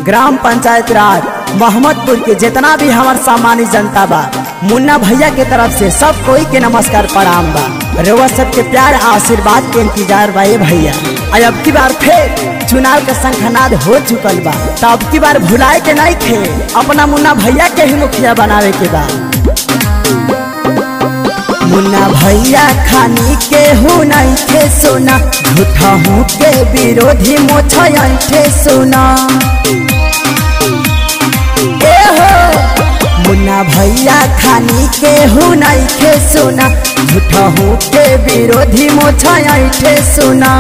Gram panchayat राज मोहम्मदपुर के जितना भी हमार सामान्य जनता बा, मुन्ना भैया के तरफ से सब कोई के नमस्कार प्रणाम बा। रउआ सबके प्यार आशीर्वाद के इंतजार बा भैया। अब की बार फिर चुनाव के शंखनाद हो चुकल बा, तो अब की बार भुलाए के नहीं थे, अपना मुन्ना भैया के ही मुखिया बनावे के बा। मुन्ना भैया खानी के हूँ नहीं थे सोना, झूठा हूँ के विरोधी मोछा थे सोना। मुन्ना भैया खानी के हूँ नहीं थे सोना, झूठा हूँ के विरोधी मोछा थे सोना।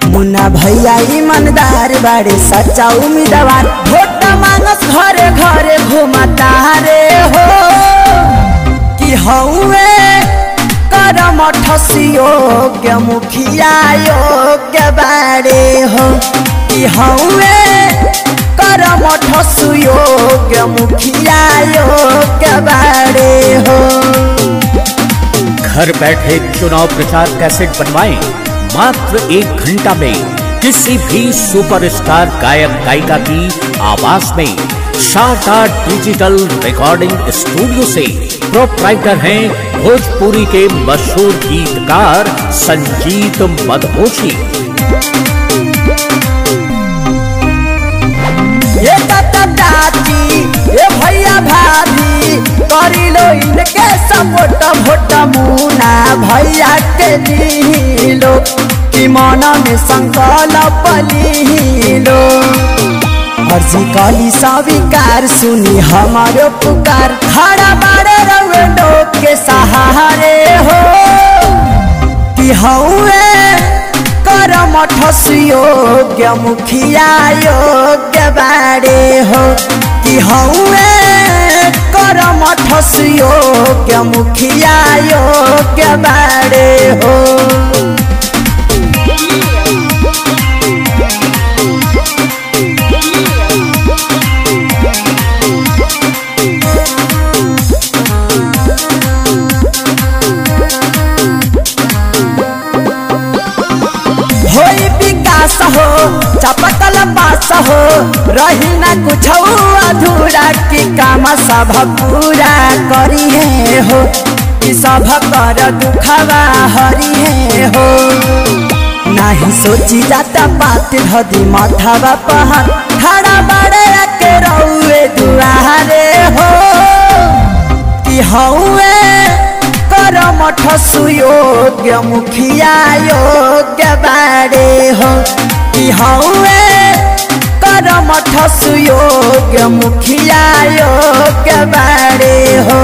मुन्ना भैया ईमानदार बाड़े सच्चा उम्मीदवार, वोट मांगस घरे घरे घुमाता रे हो कि हौवे करम ठसियोग्य मुखिया योग्य बाड़े हो कि हौवे करम ठसियोग्य मुखिया योग्य बाड़े हो। घर बैठे चुनाव प्रचार कैसेट बनवाएं मात्र 1 घंटा में किसी भी सुपरस्टार गायक गायिका की आवाज में। शारदा डिजिटल रिकॉर्डिंग स्टूडियो से प्रोप्राइटर हैं भोजपुरी के मशहूर गीतकार संजीत मदहोशी। ये चाची ये भैया भाभी करी लो इनके सपोर्ट, वोट मुन्ना भैया के दिलो कि मन में संकल्प लीलो। अर्जी काली स्वीकार सुनी हमारो पुकार, खड़ा बाड़े रउए लोग के सहारे हो कि हौवे करम ठसियोग्य मुखिया योग्य बाड़े हो कि हौवे करम ठसियोग्य मुखिया योग्य बाड़े हो। हो चपकल पास हो रही ना कुछ अधूरा की काम सब पूरा करी है हो कि सब कर दुखवा हरी है हो। नहीं सोची जाता बात धदी माथावा पहाड़, खड़ा बड़े के रउए दुआरे हो कि हौवे करम ठसियोग्य मुखिया योग्य बाड़े हो कि हौवे करम ठसियोग्य मुखिया योग्य बाड़े हो।